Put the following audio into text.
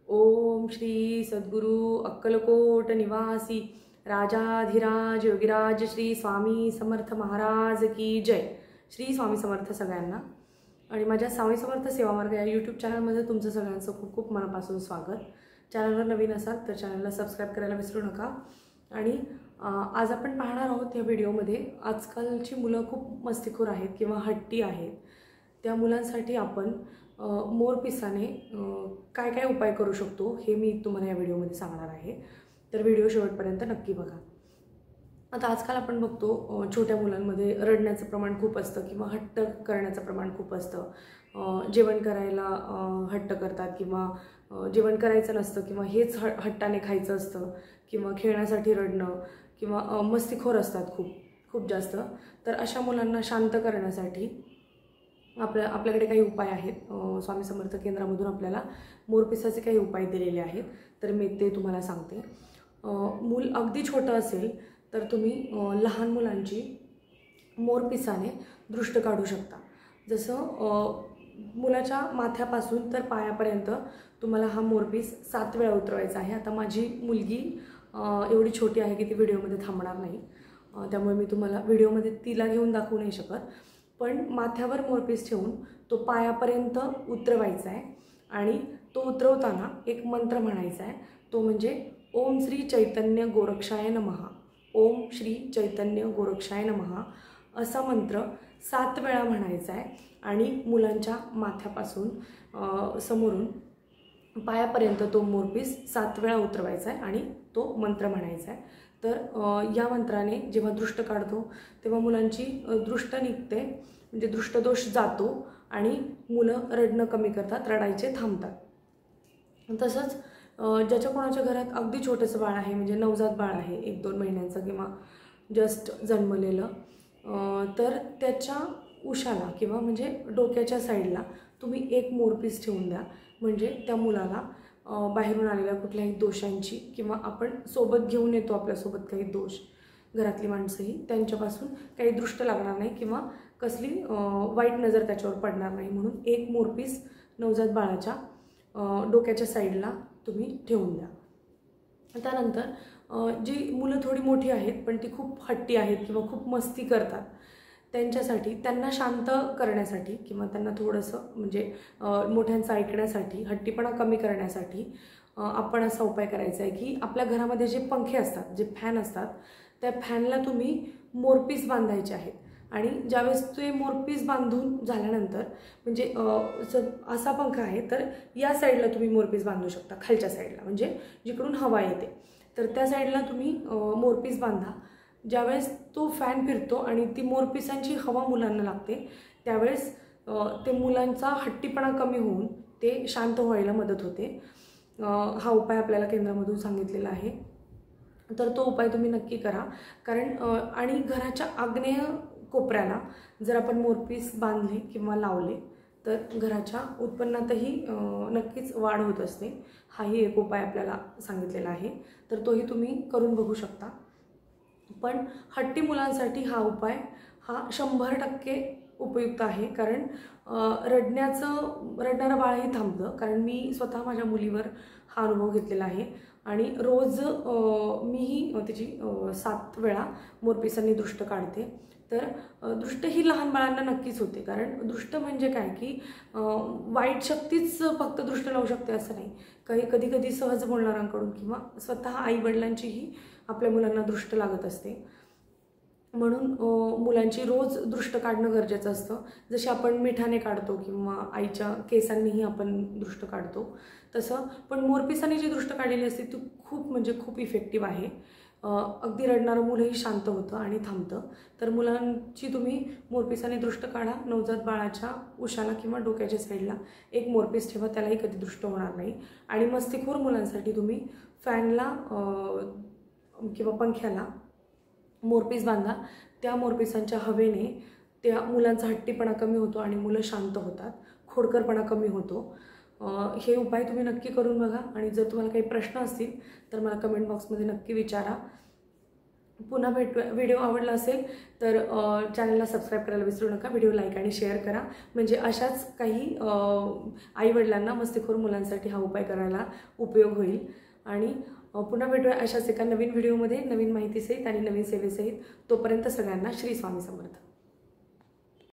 ओम श्री सद्गुरु अक्कलकोट निवासी राजाधिराज योगीराज श्री स्वामी समर्थ महाराज की जय। श्री स्वामी समर्थ सगळ्यांना आणि माझ्या स्वामी समर्थ सेवा मार्ग या यूट्यूब चॅनलमध्ये तुमचं सगळ्यांचं खूप खूप मनापासून स्वागत। चॅनलवर नवीन असाल तर चॅनलला सबस्क्राइब करायला विसरू नका। आणि आज आपण पाहणार आहोत या व्हिडिओमध्ये आजकालची मुलं खूप मस्तीखोर आहेत किंवा हट्टी आहेत, त्या मुलांसाठी आपण मोरपिसाने काय काय उपाय करू शकतो हे मी तुम्हाला या व्हिडिओमध्ये सांगणार आहे। तर व्हिडिओ शेवटपर्यंत नक्की बघा। आता आजकाल आपण बघतो छोट्या मुलांमध्ये रडण्याचं प्रमाण खूप असतं किंवा हट्ट करण्याचं प्रमाण खूप असतं। जेवण करायला हट्ट करतात किंवा जेवण करायचं नसतं किंवा हेच हट्टाने खायचं असतं किंवा खेळण्यासाठी रडणं किंवा मस्तीखोर असतात खूप खूप जास्त। तर अशा मुलांना शांत करण्यासाठी आपल्याकडे काही उपाय आहेत। स्वामी समर्थ केंद्रामधून आपल्याला मोरपिसाचे काही उपाय दिलेले आहेत, तर मी ते तुम्हाला सांगते। मूल अगदी छोटं असेल तर तुम्ही लहान मुलांची मोरपिसाने दृष्ट काढू शकता। जसं मुलाच्या माथ्यापासून तर पायापर्यंत तुम्हाला हा मोरपीस 7 वेळा उतरवायचा आहे। आता माझी मुलगी एवढी छोटी आहे की ती व्हिडिओमध्ये थांबणार नाही, त्यामुळे मी तुम्हाला व्हिडिओमध्ये तिला घेऊन दाखवू नाही शकत, पण माथ्यावर मोरपीस ठेवून तो पायापर्यंत उतरवायचा आहे आणि तो उतरवताना एक मंत्र म्हणायचा आहे, तो म्हणजे ओम श्री चैतन्य गोरक्षाय नमः, ओम श्री चैतन्य गोरक्षाय नमः असा मंत्र 7 वेळा म्हणायचा आहे आणि मुलांच्या माथ्यापासून समोरून पायापर्यंत तो मोरपीस 7 वेळा उतरवायचा आहे आणि तो मंत्र म्हणायचा आहे। तर या मंत्राने जेव्हा दृष्ट काढतो तेव्हा मुलांची दृष्ट निघते, म्हणजे दृष्टदोष जातो आणि मुलं रडणं कमी करतात, रडायचे थांबतात। तसंच ज्याच्या कोणाच्या घरात अगदी छोटंसं बाळ आहे, म्हणजे नवजात बाळ आहे 1-2 महिन्यांचं किंवा जस्ट जन्मलेलं, तर त्याच्या उशाला किंवा म्हणजे डोक्याच्या साईडला तुम्ही एक मोरपीस ठेवून द्या। म्हणजे त्या मुलाला बाहेरून आलेल्या कुठल्याही दोषांची किंवा आपण सोबत घेऊन येतो आपल्यासोबत काही दोष, घरातली माणसंही, त्यांच्यापासून काही दृष्ट लागणार नाही किंवा कसली वाईट नजर त्याच्यावर पडणार नाही, म्हणून एक मोरपीस नवजात बाळाच्या डोक्याच्या साईडला तुम्ही ठेवून द्या। त्यानंतर जी मुलं थोडी मोठी आहेत पण ती खूप हट्टी आहेत किंवा खूप मस्ती करतात, त्यांच्यासाठी त्यांना शांत करण्यासाठी किंवा त्यांना थोडंसं म्हणजे मोठ्यांचं ऐकण्यासाठी, हट्टीपणा कमी करण्यासाठी आपण असा उपाय करायचा आहे की आपल्या घरामध्ये जे पंखे असतात, जे फॅन असतात, त्या फॅनला तुम्ही मोरपीस बांधायचे आहेत आणि ज्यावेळेस ते मोरपीस बांधून झाल्यानंतर म्हणजे असा पंखा आहे तर या साईडला तुम्ही मोरपीस बांधू शकता, खालच्या साईडला म्हणजे जिकडून हवा येते, तर त्या साईडला तुम्ही मोरपीस बांधा। ज्यावेळेस तो फॅन फिरतो आणि ती मोरपिसांची हवा मुलांना लागते त्यावेळेस ते मुलांचा हट्टीपणा कमी होऊन ते शांत व्हायला मदत होते। हा उपाय आपल्याला केंद्रामधून सांगितलेला आहे, तर तो उपाय तुम्ही नक्की करा। कारण आणि घराच्या आग्नेय कोपऱ्याला जर आपण मोरपीस बांधले किंवा लावले तर घराच्या उत्पन्नातही नक्कीच वाढ होत असते। हाही एक उपाय आपल्याला सांगितलेला आहे, तर तोही तुम्ही करून बघू शकता। पण हट्टी मुलांसाठी हा उपाय हा 100% उपयुक्त आहे, कारण रडणारं बाळही थांबतं। कारण मी स्वतः माझ्या मुलीवर हा अनुभव घेतलेला आहे आणि रोज मीही तिची 7 वेळा मोरपिसांनी दृष्ट काढते। तर दृष्ट ही लहान बाळांना नक्कीच होते, कारण दृष्ट म्हणजे काय की वाईट शक्तीच फक्त दृष्ट लावू शकते असं नाही, कधी कधी सहज बोलणाऱ्यांकडून किंवा स्वतः आईवडिलांचीही आपल्या मुलांना दृष्ट लागत असते। म्हणून मुलांची रोज दृष्ट काढणं गरजेचं असतं। जसे आपण मिठाने काढतो किंवा आईच्या केसांनीही आपण दृष्ट काढतो तसं, पण मोरपिसाने जी दृष्ट काढलेली असते ती खूप म्हणजे खूप इफेक्टिव्ह आहे। अगदी रडणारं मुलंही शांत होतं आणि थांबतं। तर मुलांची तुम्ही मोरपिसाने दृष्ट काढा, नवजात बाळाच्या उशाला किंवा डोक्याच्या साईडला एक मोरपीस ठेवा, त्यालाही कधी दृष्ट होणार नाही। आणि मस्तीखोर मुलांसाठी तुम्ही फॅनला किंवा पंख्याला मोरपीस बांधा, त्या मोरपिसांच्या हवेने त्या मुलांचा हट्टीपणा कमी होतो आणि मुलं शांत होतात, खोडकरपणा कमी होतो। हे उपाय तुम्ही नक्की करून बघा आणि जर तुम्हाला काही प्रश्न असतील तर मला कमेंट बॉक्समध्ये नक्की विचारा। पुन्हा व्हिडिओ आवडला असेल तर चॅनलला सबस्क्राईब करायला विसरू नका. व्हिडिओ लाईक आणि शेअर करा, म्हणजे अशाच काही आईवडिलांना मस्तीखोर मुलांसाठी हा उपाय करायला उपयोग होईल. आणि पुन्हा भेटूया अशाच एका नवीन व्हिडिओमध्ये, नवीन माहितीसहित आणि नवीन सेवेसहित. तोपर्यंत सगळ्यांना श्री स्वामी समर्थ.